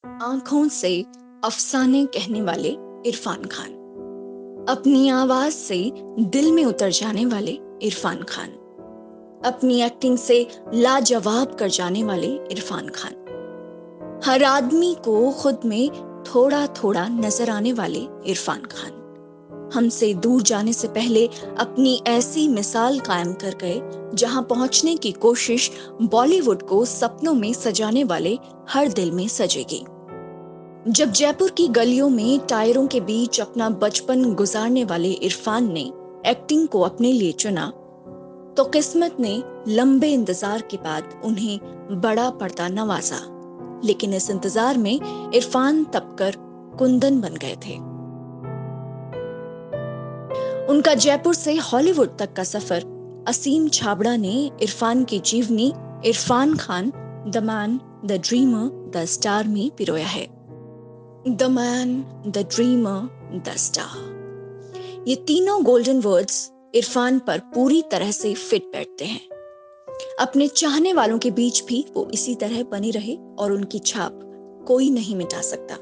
आंखों से अफसाने कहने वाले इरफान खान, अपनी आवाज से दिल में उतर जाने वाले इरफान खान, अपनी एक्टिंग से लाजवाब कर जाने वाले इरफान खान, हर आदमी को खुद में थोड़ा थोड़ा नजर आने वाले इरफान खान, हमसे दूर जाने से पहले अपनी ऐसी मिसाल कायम कर गए जहां पहुंचने की कोशिश बॉलीवुड को सपनों में सजाने वाले हर दिल में सजेगी। जब जयपुर की गलियों में टायरों के बीच अपना बचपन गुजारने वाले इरफान ने एक्टिंग को अपने लिए चुना, तो किस्मत ने लंबे इंतजार के बाद उन्हें बड़ा पर्दा नवाजा। लेकिन इस इंतजार में इरफान तपकर कुंदन बन गए थे। उनका जयपुर से हॉलीवुड तक का सफर असीम छाबड़ा ने इरफान की जीवनी Irfan Khan, the man, the dreamer, the star में पिरोया है। The man, the dreamer, the star, ये तीनों गोल्डन वर्ड्स इरफान पर पूरी तरह से फिट बैठते हैं। अपने चाहने वालों के बीच भी वो इसी तरह बने रहे और उनकी छाप कोई नहीं मिटा सकता।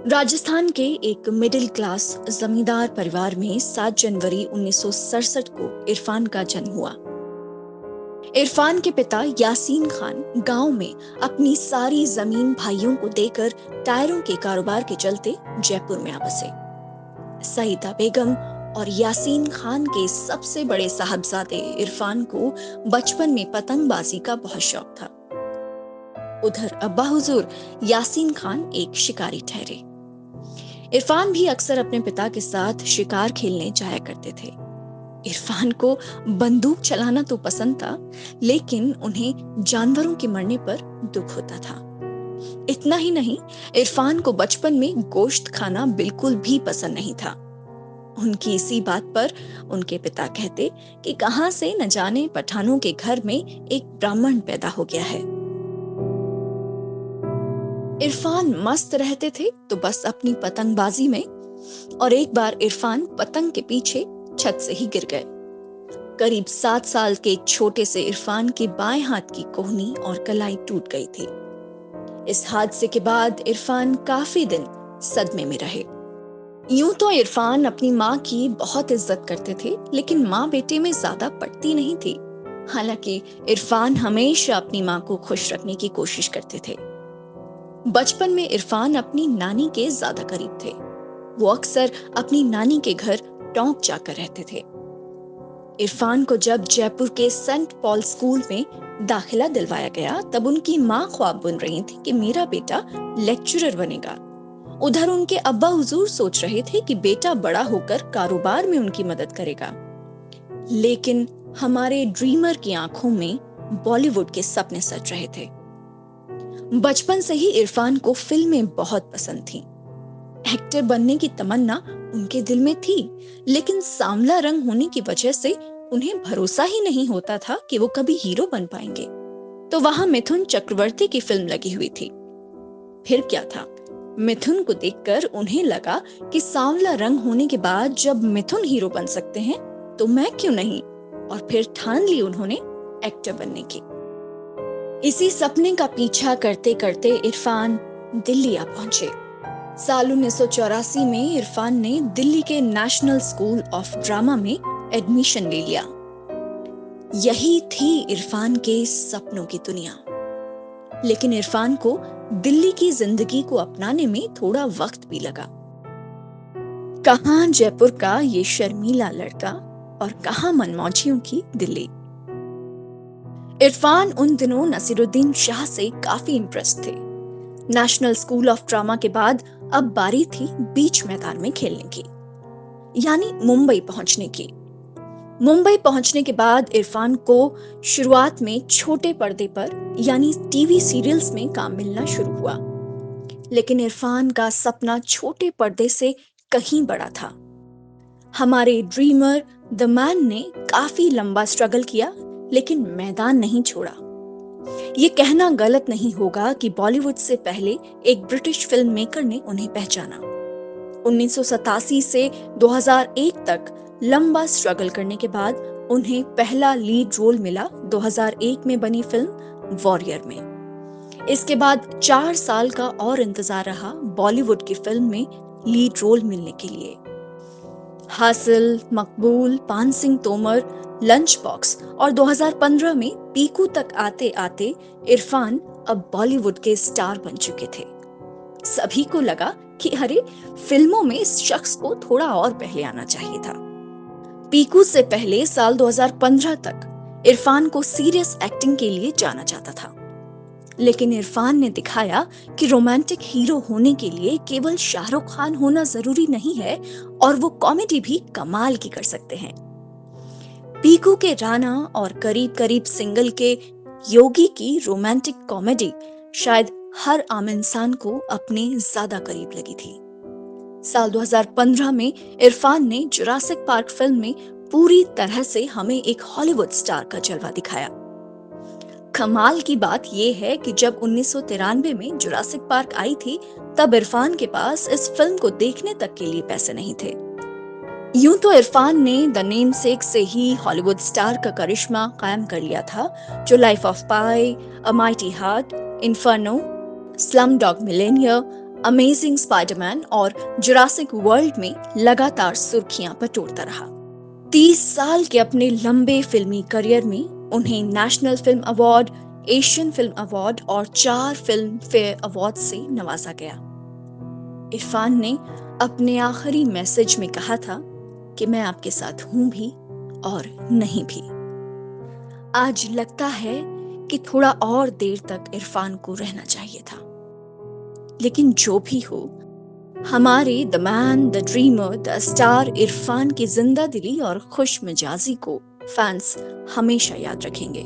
राजस्थान के एक मिडिल क्लास जमींदार परिवार में 7 जनवरी 1967 को इरफान का जन्म हुआ। इरफान के पिता यासीन खान गांव में अपनी सारी जमीन भाइयों को देकर टायरों के कारोबार के चलते जयपुर में आ बसे। सईदा बेगम और यासीन खान के सबसे बड़े साहबजादे इरफान को बचपन में पतंगबाजी का बहुत शौक था। उधर अब्बा हुजूर यासीन खान एक शिकारी ठहरे। इरफान भी अक्सर अपने पिता के साथ शिकार खेलने जाया करते थे। इरफान को बंदूक चलाना तो पसंद था, लेकिन उन्हें जानवरों के मरने पर दुख होता था। इतना ही नहीं, इरफान को बचपन में गोश्त खाना बिल्कुल भी पसंद नहीं था। उनकी इसी बात पर उनके पिता कहते कि कहां से न जाने पठानों के घर में एक ब्राह्मण पैदा हो गया है। इरफान मस्त रहते थे तो बस अपनी पतंगबाजी में, और एक बार इरफान पतंग के पीछे छत से ही गिर गए। करीब 7 साल के छोटे से इरफान के बाएं हाथ की कोहनी और कलाई टूट गई थी। इस हादसे के बाद इरफान काफी दिन सदमे में रहे। यूं तो इरफान अपनी माँ की बहुत इज्जत करते थे, लेकिन माँ बेटे में ज्यादा पटती नहीं थी। हालांकि इरफान हमेशा अपनी माँ को खुश रखने की कोशिश करते थे। बचपन में इरफान अपनी नानी के ज्यादा करीब थे। वो अक्सर अपनी नानी के घर टोंक जाकर रहते थे। इरफान को जब जयपुर के सेंट पॉल स्कूल में दाखिला दिलवाया गया, तब उनकी माँ ख्वाब बुन रही थी कि मेरा बेटा लेक्चरर बनेगा। उधर उनके अब्बा हुजूर सोच रहे थे कि बेटा बड़ा होकर कारोबार में उनकी मदद करेगा। लेकिन हमारे ड्रीमर की आंखों में बॉलीवुड के सपने सज रहे थे। बचपन से ही इरफान को फिल्में बहुत पसंद थीं। एक्टर बनने की तमन्ना उनके दिल में थी, लेकिन सांवला रंग होने की वजह से उन्हें भरोसा ही नहीं होता था कि वो कभी हीरो बन पाएंगे। तो वहां मिथुन चक्रवर्ती की फिल्म लगी हुई थी। फिर क्या था, मिथुन को देखकर उन्हें लगा कि सांवला रंग होने के बाद जब मिथुन हीरो बन सकते हैं तो मैं क्यों नहीं, और फिर ठान ली उन्होंने एक्टर बनने की। इसी सपने का पीछा करते करते इरफान दिल्ली आ पहुंचे। साल 1984 में इरफान ने दिल्ली के नेशनल स्कूल ऑफ ड्रामा में एडमिशन ले लिया। यही थी इरफान के सपनों की दुनिया। लेकिन इरफान को दिल्ली की जिंदगी को अपनाने में थोड़ा वक्त भी लगा। कहां जयपुर का ये शर्मीला लड़का और कहां मनमौजियों की दिल्ली। इरफान उन दिनों नसीरुद्दीन शाह से काफी इम्प्रेस थे। नेशनल स्कूल ऑफ ड्रामा के बाद अब बारी थी बीच मैदान में खेलने की, यानी मुंबई पहुंचने की। मुंबई पहुंचने के बाद इरफान को शुरुआत में छोटे पर्दे पर यानी टीवी सीरियल्स में काम मिलना शुरू हुआ। लेकिन इरफान का सपना छोटे पर्दे से कहीं बड़ा था। हमारे ड्रीमर द मैन ने काफी लंबा स्ट्रगल किया, लेकिन मैदान नहीं छोड़ा। ये कहना गलत नहीं होगा कि बॉलीवुड से पहले एक ब्रिटिश फिल्म मेकर ने उन्हें पहचाना। 1987 से 2001 तक लंबा स्ट्रगल करने के बाद उन्हें पहला लीड रोल मिला 2001 में बनी फिल्म वॉरियर में। इसके बाद 4 साल का और इंतजार रहा बॉलीवुड की फिल्म में लीड रोल मिलने के लिए। हासिल, मकबूल, पान सिंह तोमर, लंच बॉक्स और 2015 में पीकू तक आते आते इरफान अब बॉलीवुड के स्टार बन चुके थे। सभी को लगा कि अरे, फिल्मों में इस शख्स को थोड़ा और पहले आना चाहिए था। पीकू से पहले साल 2015 तक इरफान को सीरियस एक्टिंग के लिए जाना जाता था, लेकिन इरफान ने दिखाया कि रोमांटिक हीरो होने के लिए केवल शाहरुख खान होना जरूरी नहीं है और वो कॉमेडी भी कमाल की कर सकते हैं। पीकू के राणा और करीब करीब सिंगल के योगी की रोमांटिक कॉमेडी शायद हर आम इंसान को अपने ज्यादा करीब लगी थी। साल 2015 में इरफान ने जुरासिक पार्क फिल्म में पूरी तरह से हमें एक हॉलीवुड स्टार का जलवा दिखाया। कमाल की बात यह है कि जब 1993 में जुरासिक पार्क आई थी, तब इरफान के पास इस फिल्म को देखने तक के लिए पैसे नहीं थे। यूं तो इरफान ने द नेमसेक से ही हॉलीवुड स्टार का करिश्मा कायम कर लिया था, जो life of pi, a mighty heart, inferno, slum dog Millionaire, amazing Spiderman और जुरासिक वर्ल्ड में लगातार सुर्खियां बटोरता रहा। 30 साल के अपने लंबे फिल्मी करियर में उन्हें national film award, Asian film award और 4 फिल्म फेयर अवार्ड से नवाजा गया। इरफान ने अपने आखिरी मैसेज में कहा था कि मैं आपके साथ हूं भी और नहीं भी। आज लगता है कि थोड़ा और देर तक इरफान को रहना चाहिए था, लेकिन जो भी हो, हमारे the man, the dreamer, the star Irfan की जिंदा दिली और खुश मिजाजी को फैंस हमेशा याद रखेंगे।